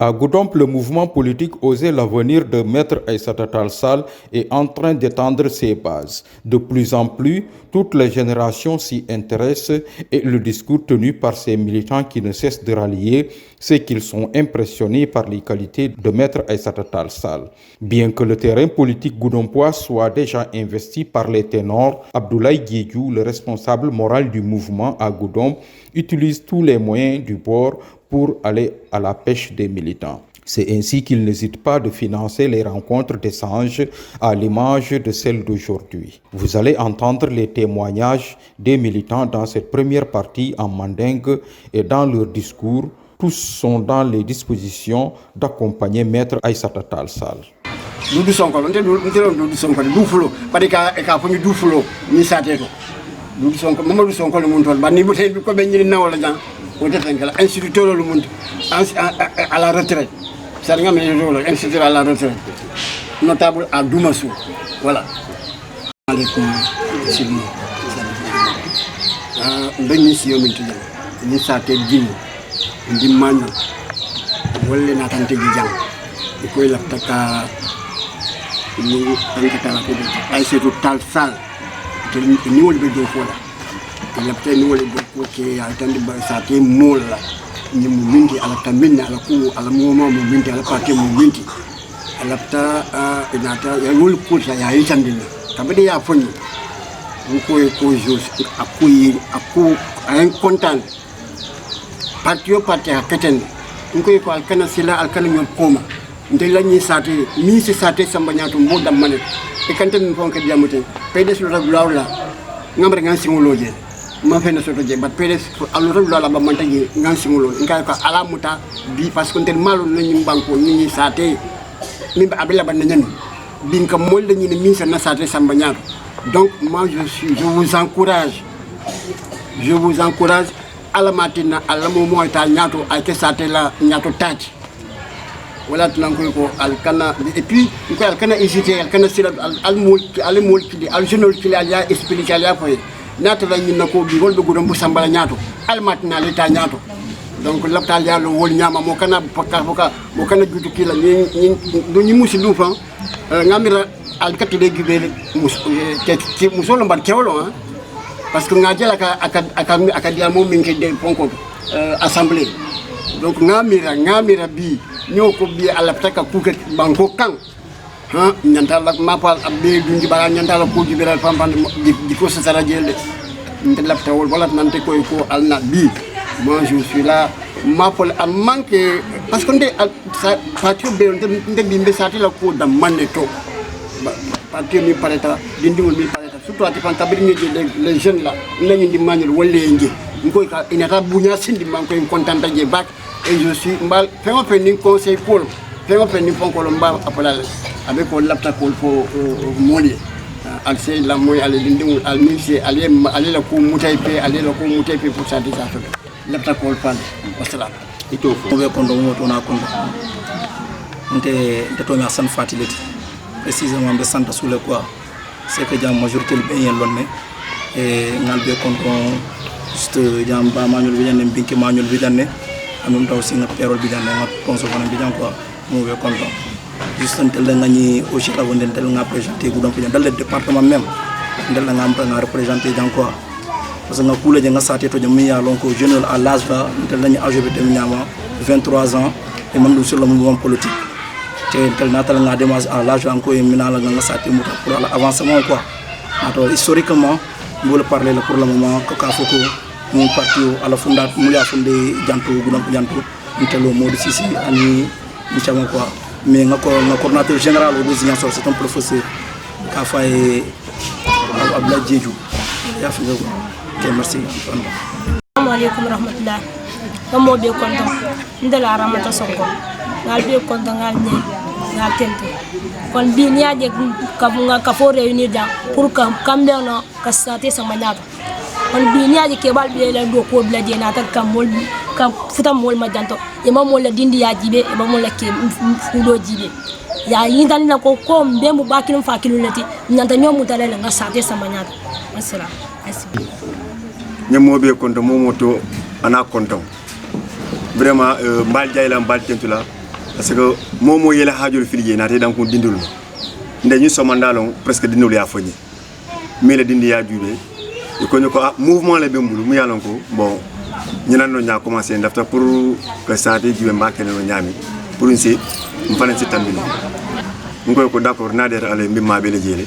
À Goudomp, le mouvement politique Oser l'avenir de Maître Aïssata Tall Sall est en train d'étendre ses bases. De plus en plus, toutes les générations s'y intéressent et le discours tenu par ces militants qui ne cessent de rallier, c'est qu'ils sont impressionnés par les qualités de Maître Aïssata Tall Sall. Bien que le terrain politique goudompois soit déjà investi par les ténors, Abdoulaye Diédhiou, le responsable moral du mouvement à Goudomp, utilise tous les moyens du bord pour aller à la pêche des militants. C'est ainsi qu'il n'hésite pas de financer les rencontres d'échange à l'image de celle d'aujourd'hui. Vous allez entendre les témoignages des militants dans cette première partie en mandingue et dans leur discours. Tous sont dans les dispositions d'accompagner Maître Aïssata Tall Sall. Doudou Sonko Doudou Sonko du fulo bari ka fami du fulo ni sateto Doudou Sonko Mamadou Sonko le mun tol ba ni butay ko be ñi nawala jang o defengal instituteur le mun à la retraite ça nga mais instituteur à la retraite notable à Doumassou voilà alaykoum sidi ndani ci yomi tudde ni saté djin ndi magno wolle na tante gi jang ko la taka ni angkata la ko Aïssata Tall Sall te ni wol be do fola la te ni wol be ko ke ya tande ba sa te mola ni mu minti ala tambina ala ku ala mo mo minti ala parti mu minti ala ta inata ya wol ko ya yi tandina kabade ya foni ko jour aku ay content parti haketen ko alkana sila alkana ñom koma ndel lañi saté mi ci saté samba ñaatu mo dam mané e kante min fonke diamuté PDS lo rag lawla ngamre ngan singoloje ma fena soto je bat PDS allo rag lawla ba man taji ngan singolo ngai ko ala muta bi parce que ndel malo lañi banko ñi saté min ba abila ban ñan bin ka mol lañi ne mi sa na saté samba ñaatu donc moi je vous encourage ala matina ala mo moyta ñaatu ay ke saté la ñaatu tati wala tunan ko alkana et puis ko alkana hésiter alkana sila al mulki al jeunol ki ya expliquer ya fay nata la ñin nako bi wol be gudum bu sambala ñaato al matna leta ñaato donc laptal ya lo wol ñama mo kana pakka mo kana jutu ki la ñi do ñi musi lu fa ngamira al katti de gubele ci musolo mbar kewlo parce que ngajela aka dia mo min ke de ponko assemblée donc ngamira bi ñoko bi ala taka kuket banko kan ñanta la mapal abbe dundi bala ñanta la ko jibral pampan di ko sara jelde nte la tawol wala nante ko alna bi moi je suis là mapol a manque parce que nde parti be nde bi mbe sati la ko da maneto parti mi pareta dindingol mi pareta surtout ati fan tabrini les jeunes là lañu di manuel wolle ngi ngoy ka inata buña sindi man ko contenta je bak et je suis mal fait un penning conseil pour faire un penning pour Colomba après avec on lapta pour molier accès la moy aller dindou al ministre aller la ko mutay pe aller la ko mutay pe pour ça déjà lapta ko pan wassalam ito ko be kondo mo to na kondo nte to mi asan fatilati précisément de centre sous le quoi c'est que jam majorité le bien lonne et ngal be kondo juste jam ba mañul bi ñane binki mañul bi dané amum taw singa perol bi dan nga ponso kono bi dan ko mo be content juste tel nga ni au chef avant tel nga présenter Goudomp dans le département même ndel nga am nga représenter dan ko parce que nga kula je nga saté to jam ya lon ko jeune à l'âge là tel nga AGB tem ñama 23 ans et man sur le mouvement politique tel natal nga démarche à l'âge encore et mina la nga saté mu pour l'avancement quoi alors historiquement vous le parler pour le moment ko ka foko mon parti à la fondation Moulia fondé janto Goudomp janto ntelo Modou Sissi ani michama quoi mais nga coordinateur général au Ziguinchor Sor c'est un professeur ka fay Abdoulaye Diédhiou ya fi nga ko merci assalamu alaykum rahmatullah mo be konto ndela ramata sonko ngal be konto ngal ne ngal tento kon bi niaje ka fo réunir jang pour kambe no ka sate sama ñato on bi ñaaji ke bal bi la do ko bla je na ta kam mol kam futam mol ma janto e ma mol la dindi ya jibe e ba mol la ke fudo jibe ya yindan na ko mbembu bakinu fa kinu lati nyanta nyomu tale nga sate sama ñaata asira ñamobe konto momoto ana konto vraiment mbal jayla mbal tentula parce que momo yela hajul filije na te dan ko dindul nde ñu somandalon presque dindul ya foñi mais le dindi ya jube ko ñu ko mouvement le bembulu mu yalon ko bon ñu nan no nya commencer ndafta pour que ça te jube mbake no ñami pour une ci mfalen ci tambini ngoy ko d'accord na der ale mbimma be le jele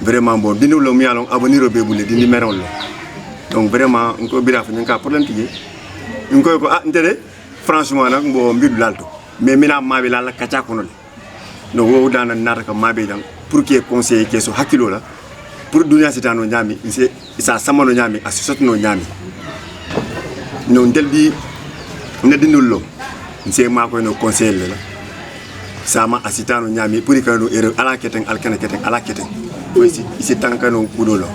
vraiment bon dindul lo mu yalon avenir be bulu dindi meron lo donc vraiment ko bira fa ñu ka problème tije ngoy ko ndede franchement nak mbo mbidu lalto mais mina mabe la la kacha kono no wo dana nata ka mabe dang pour que conseiller ke so hakilo la pour dunya sitano nyami c'est ça samano nyami asosotno nyami no ndelbi ne dinullo c'est ma ko no conseiller la sama asitano nyami pour que no erreur ala keten alkana keten ala keten aussi isi tankano kudolo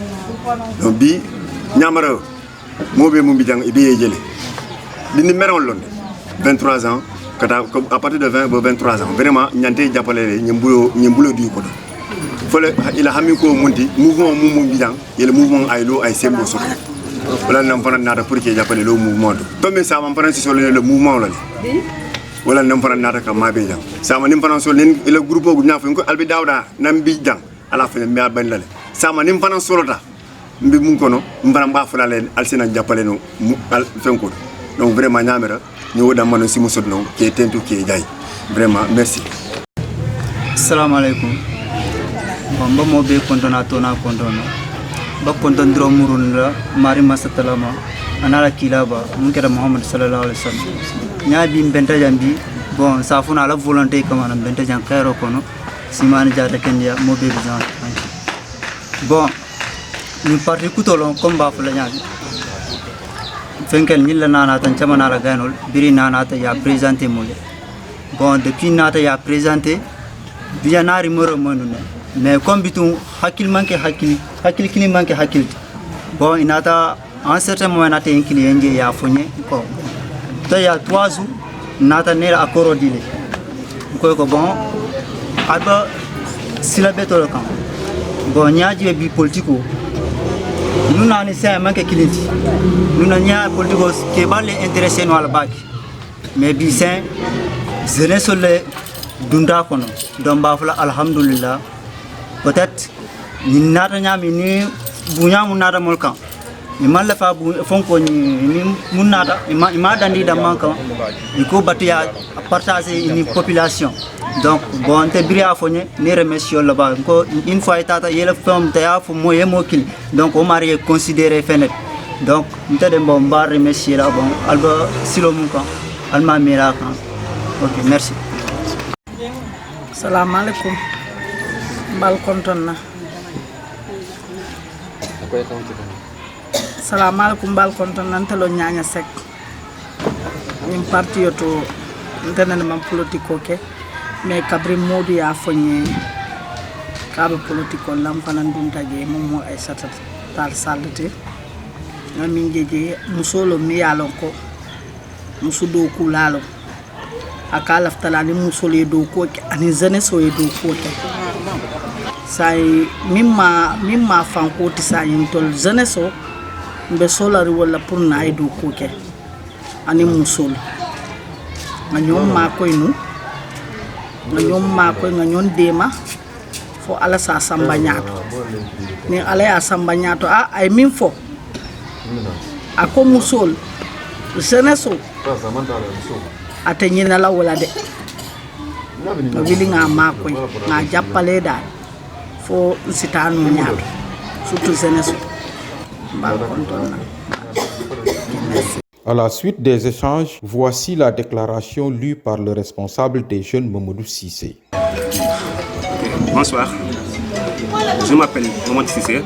no bi nyamara mobe mumbi jang ibe jele dindi meron lon 23 ans à partir de 20 à 23 ans vraiment ñanté jappalé ñimbulo di ko do fele ila hami ko mundi mouvement mum bidan yele mouvement ay lo ay sembo so wala nam fana nata pour que jappalé lo mouvement do to mais ça man fana ci solo le mouvement la wala nam fana nata ka mabe jang ça man nim fana solo le groupe ko ñaf ko albi dawda nam bi jang ala fene mi ban la ça man nim fana solo ta mbi mun kono mbara mba fala len alsina jappalé no al fenko donc vraiment ñamera ñu da mano si musodno ke tentu ke jay vraiment merci assalamu alaykum bamba mo be kontona to na kontona ba konton dro murun la mari masatalama anala kilaba mun kera muhammad sallallahu alaihi wasallam ñaabi benta jambi bon safuna la volonté comme na benta jang kairo kono simani jata kenya mo be bijan bon ñu parti kutolo comme ba fula ñaabi fenkel nilla nana tan chamana la ganol biri nana ta ya présenter molé bon depuis nata ya présenter biya nari moro monune mais comme bitum hakil manke hakil kini manke hakil bon inata en certain moment nata en client ya fonye ko to ya 3 jours nata nera akoro dile ko bon aba sila betolo kan bon nyaaji bi politiko nous n'avons pas manqué clienti. Nous n'avons pas politique qui va les intéresser nous à la bac. Mais bien, je ne sais pas dunda kono. Donc bafla alhamdulillah. Peut-être ni nata nyami ni bunya munata molkan. Ni malla fa bu fonko ni munata ima dandi da manka. Iko batia partager une population. Donc bon te bria fonye ni remercier là-bas ko une fois tata yele femme ta fo moye mokil donc on mari considéré fenet donc nte de bon bar remercier là bon alba silo mun kan alma mira kan OK merci salam alaikum bal kontonna salam alaikum bal kontonna ntelo nyanya sek nim parti yoto ntena man politiko ke mais kabri modu ya fonye kabe politiko lam fanan dum taje momo ay sata tal saldete ngami ngeje musolo mi yalon ko musudo ku lalo akala ftala ni musolo do ko ani zane so do ko sai mimma fanko ti sa yintol zane so be solari wala pour na ay do ko ke ani musolo nganyom ma ko inu nganyom ma ko nganyon dema fo ala sa samba nyaato ni ala ya samba nyaato ay min fo ako musol jeneso atenyina la wala de no wili nga ma ko nga jappale da fo sitanu nyaato surtout jeneso ba kontona. À la suite des échanges, voici la déclaration lue par le responsable des jeunes Mamadou Cissé. Bonsoir, je m'appelle Mamadou Cissé,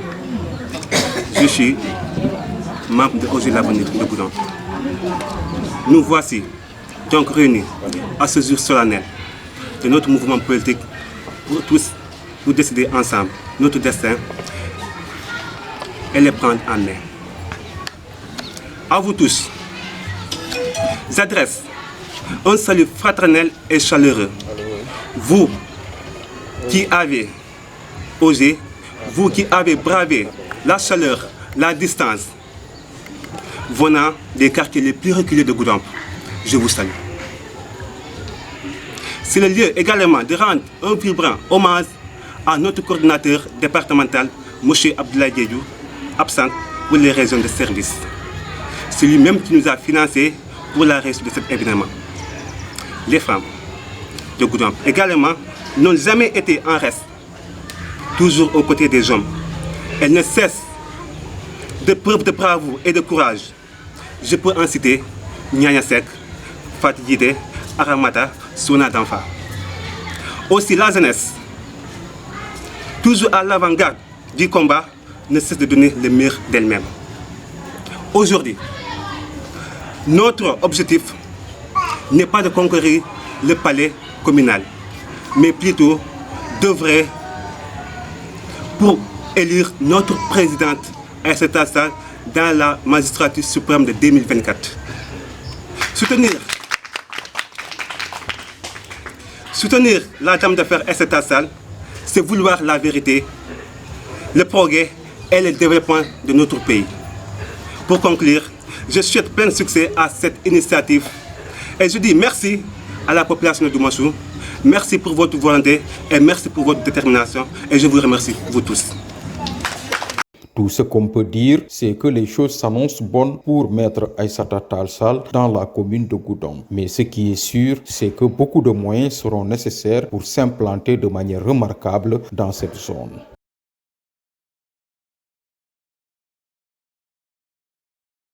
je suis membre de OSE l'Avenir de Goudomp. Nous voici donc réunis à ce jour solennel de notre mouvement politique pour tous nous décider ensemble notre destin et les prendre en main. À vous tous, j'adresse un salut fraternel et chaleureux. Vous qui avez osé, vous qui avez bravé la chaleur, la distance, venant des quartiers les plus reculés de Goudomp, je vous salue. C'est le lieu également de rendre un vibrant hommage à notre coordinateur départemental, M. Abdoulaye Diédhiou, absent pour les raisons de service. C'est lui-même qui nous a financés pour la réussite de cet événement. Les femmes de Goudomp également n'ont jamais été en reste, toujours aux côtés des hommes. Elles ne cessent de preuves de bravoure et de courage. Je peux en citer Nyanya Sek, Fatou Djidé, Aramata, Souna Danfa. Aussi la jeunesse, toujours à l'avant-garde du combat, ne cesse de donner le meilleur d'elle-même. Aujourd'hui, notre objectif n'est pas de conquérir le palais communal, mais plutôt d'œuvrer pour élire notre présidente Aïssata Tall Sall dans la magistrature suprême de 2024. Soutenir la dame d'affaires Aïssata Tall Sall, c'est vouloir la vérité, le progrès et le développement de notre pays. Pour conclure, je souhaite plein succès à cette initiative et je dis merci à la population de Doumachou, merci pour votre volonté et merci pour votre détermination et je vous remercie, vous tous. Tout ce qu'on peut dire, c'est que les choses s'annoncent bonnes pour Maître Aïssata Tall Sall dans la commune de Goudomp. Mais ce qui est sûr, c'est que beaucoup de moyens seront nécessaires pour s'implanter de manière remarquable dans cette zone.